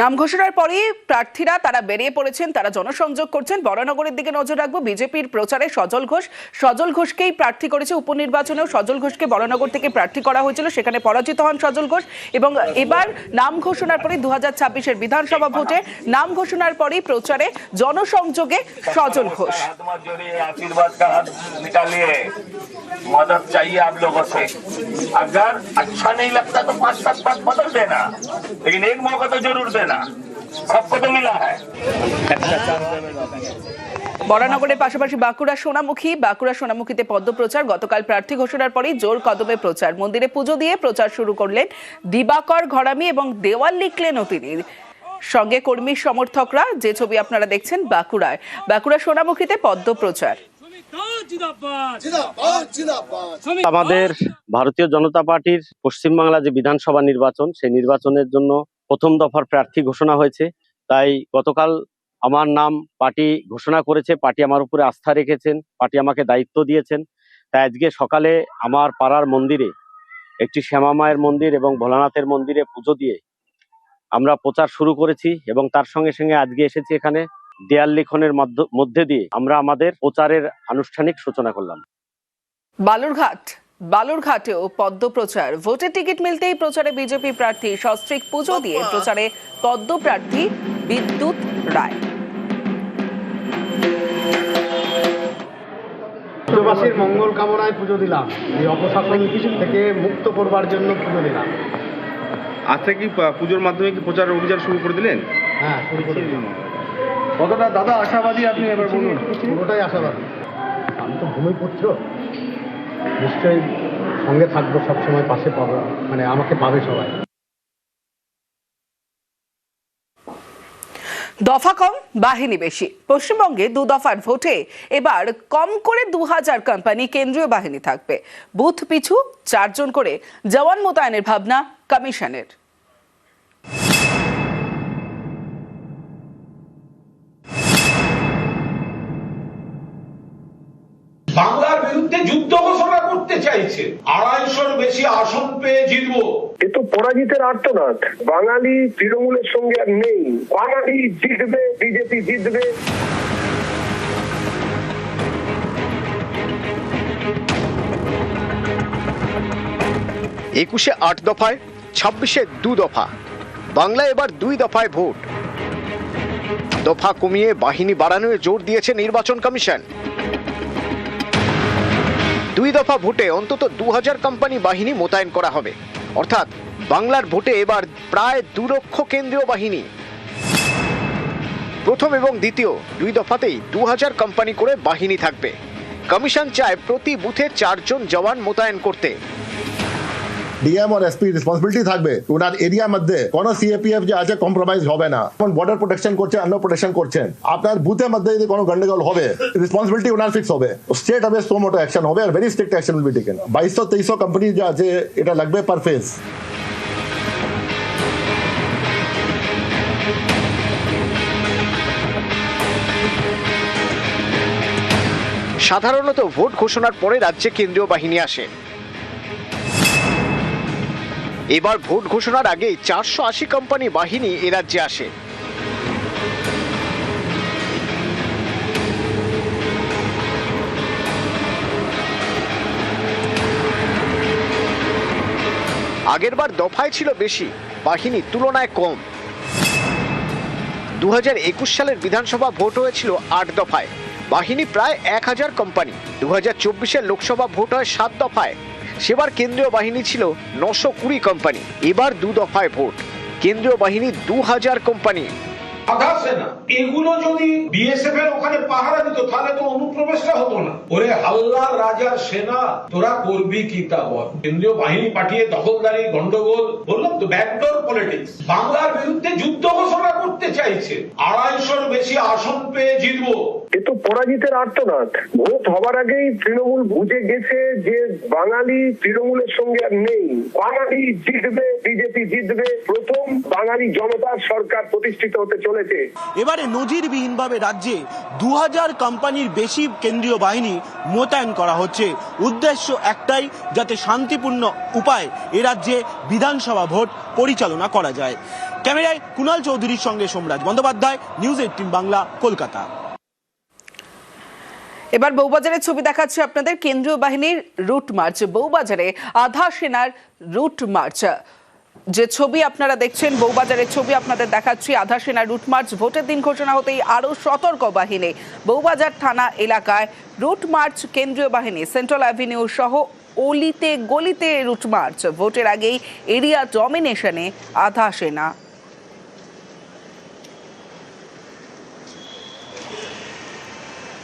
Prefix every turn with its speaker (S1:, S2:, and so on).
S1: নাম ঘোষণার পরেই প্রার্থীরা তারা বেরিয়ে পড়েছেন, তারা জনসংযোগ করছেন। বরানগরের দিকে নজর রাখবো। বিজেপির প্রচারে সজল ঘোষকেই প্রার্থী করেছে। উপনির্বাচনেও সজল ঘোষকে বরানগর থেকে প্রার্থী করা হয়েছিল, সেখানে পরাজিত হন সজল ঘোষ। এবং এবার নাম ঘোষণার পরে 2026-এর বিধানসভা ভোটে নাম ঘোষণার পরেই প্রচারে জনসংযোগে সজল ঘোষ।
S2: मदद चाहिए आप लोगों से। अगर अच्छा नहीं लगता तो 5-7 बात बदल देना, लेकिन एक मौका तो जरूर देना। सबको तो मिला है।
S1: বরানগরের পাশাপাশি বাঁকুড়া সোনামুখীতে পদ্ম প্রচার। গতকাল প্রার্থী ঘোষণার পরেই জোর কদমে প্রচার। মন্দিরে পুজো দিয়ে প্রচার শুরু করলেন দিবাকর ঘরামি এবং দেওয়াল লিখলেনও তিনি। সঙ্গে কর্মী সমর্থকরা, যে ছবি আপনারা দেখছেন বাঁকুড়া সোনামুখীতে পদ্ম প্রচার।
S3: আমাদের ভারতীয় জনতা পার্টির পশ্চিমবাংলা যে বিধানসভা নির্বাচন, সেই নির্বাচনের জন্য প্রথম দফার প্রার্থী ঘোষণা হয়েছে। তাই গতকাল আমার নাম পার্টি ঘোষণা করেছে। পার্টি আমার উপরে আস্থা রেখেছেন, পার্টি আমাকে দায়িত্ব দিয়েছেন। তাই আজকে সকালে আমার পাড়ার মন্দিরে একটি শ্যামা মায়ের মন্দির এবং ভোলানাথের মন্দিরে পুজো দিয়ে আমরা প্রচার শুরু করেছি। এবং তার সঙ্গে সঙ্গে আজকে এসেছি এখানে দেয়াল লিখনের মধ্যে দিয়ে আমরা আমাদের প্রচারের আনুষ্ঠানিক সূচনা করলাম।
S1: বালুরঘাটেও পদ্ম প্রচার। ভোটের টিকিট মিলতেই প্রচারে বিজেপি প্রার্থী, সস্ত্রীক পুজো দিয়ে প্রচারে পদ্ম প্রার্থী বিদ্যুৎ রায়।
S4: রাজ্যবাসীর মঙ্গল কামনায় পুজো দিলাম, এই অপশাসন থেকে মুক্ত করবার জন্য পুজো দিলাম।
S5: আজকে কি পুজোর মাধ্যমে কি প্রচার অভিযান শুরু করে দিলেন?
S4: হ্যাঁ, শুরু করে দিলাম।
S5: কতটা দাদা আশাবাদী আপনি এবার বলুন?
S4: পুরোটাই আশাবাদী। আমি তো ভূমিপুত্র, নিশ্চয়ই সঙ্গে থাকবো, সবসময় পাশে পাবো, মানে আমাকে পাবে সবাই।
S1: দফা কম, বাহিনী বেশি। পশ্চিমবঙ্গে 2 দফার ভোটে এবার কম করে 2000 কোম্পানি কেন্দ্রীয় বাহিনী থাকবে। বুথ পিছু 4 জন করে জওয়ান মোতায়েনের ভাবনা কমিশনের।
S6: বাংলার বিরুদ্ধে যুদ্ধ ঘোষণা করতে চাইছে। 250-র বেশি আসন পেয়ে জিতবো।
S7: এ তো পরাজিতের আর্তনাদ। বাঙালি তৃণমূলের সঙ্গে আর নেই। বাঙালি জিতবে, বিজেপি জিতবে।
S8: একুশে 8 দফায়, 26-এ 2 দফা। বাংলা এবার 2 দফায় ভোট। দফা কমিয়ে বাহিনী বাড়ানোর জোর দিয়েছে নির্বাচন কমিশন। 2 দফা ভোটে অন্তত 2000 কোম্পানি বাহিনী মোতায়েন করা হবে। অর্থাৎ বাংলার ভোটে এবার প্রায় 2 লক্ষ কেন্দ্রীয় বাহিনী। প্রথম এবং দ্বিতীয় 2 দফাতেই 2000 কোম্পানি করে বাহিনী থাকবে। কমিশন চায় প্রতি বুথে 4 জন জওয়ান মোতায়েন করতে।
S9: ডিএম আর এসপি রেসপন্সিবিলিটি থাকবে ওনার এরিয়ার মধ্যে কোনো সিএপিএফ যে আছে কম্প্রোমাইজ হবে না। বর্ডার প্রোটেকশন করছে, অন্য প্রোটেকশন করছেন, আপনার বুথের মধ্যে যদি কোনো গন্ডগোল হবে রেসপন্সিবিলিটি ওনার ফিক্স হবে। স্টেট হবে সো মোটো অ্যাকশন হবে, are very strict action will be taken. 2200-2300 company যে আছে এটা লাগবে পার ফেজ।
S8: সাধারণত ভোট ঘোষণার পরে রাজ্যে কেন্দ্রীয় বাহিনী আসে। এবার ভোট ঘোষণার আগে 480 কোম্পানি বাহিনী এ রাজ্যে আসে। আগেরবার দফায় ছিল বেশি, বাহিনী তুলনায় কম। 2021 সালের বিধানসভা ভোট হয়েছিল 8 দফায়, বাহিনী প্রায় 1000 কোম্পানি। 2024-এর লোকসভা ভোট হয় 7 দফায়, সেবার কেন্দ্রীয় বাহিনী ছিল 920 কোম্পানি। এবার 2 দফায় ভোট, কেন্দ্রীয় বাহিনী 2000 কোম্পানি।
S6: আধা সেনা এগুলো যদি বিএসএফ এর ওখানে পাহারা দিত তাহলে তো অনুপ্রবেশটা হতো না। ওরে হাল্লার রাজার সেনা, তোরা করবি কি তা বল। কেন্দ্রীয় বাহিনী পাঠিয়ে দখলদারি, গন্ডগোল, বললাম তো ব্যাকডোর পলিটিক্স। বাংলার বিরুদ্ধে যুদ্ধ ঘোষণা করতে চাইছে। 250-র বেশি আসন পেয়ে জিতবো।
S7: এ তো পরাজিতের আর্তনাদ। ভোট হবার আগেই তৃণমূল বুঝে গেছে যে বাঙালি তৃণমূলের সঙ্গে আর নেই। বাঙালি জিতবে, বিজেপি জিতবে। প্রথম বাঙালি জনতার সরকার প্রতিষ্ঠিত হতে চলেছে।
S10: এবারে নজিরবিহীনভাবে রাজ্যে 2000 কোম্পানির বেশি কেন্দ্রীয় বাহিনী মোতায়েন করা হচ্ছে। উদ্দেশ্য একটাই, যাতে শান্তিপূর্ণ উপায়ে এ রাজ্যে বিধানসভা ভোট পরিচালনা করা যায়। ক্যামেরায় কুণাল চৌধুরীর সঙ্গে সোমরাজ বন্দ্যোপাধ্যায়, নিউজ 18 বাংলা, কলকাতা।
S1: এবার বউবাজারের ছবি দেখাচ্ছি আপনাদের। কেন্দ্রীয় বাহিনীর রুট মার্চ, বউবাজারে আধা সেনার রুট মার্চ। যে ছবি আপনারা দেখছেন, বউবাজারের ছবি আপনাদের দেখাচ্ছি। আধা সেনার রুট মার্চ, ভোটের দিন ঘোষণা হতেই আরো সতর্ক বাহিনী। বউবাজার থানা এলাকায় রুট মার্চ কেন্দ্রীয় বাহিনী, সেন্ট্রাল অ্যাভিনিউ সহ অলিতে গলিতে রুট মার্চ। ভোটের আগেই এরিয়া ডমিনেশনে আধা সেনা।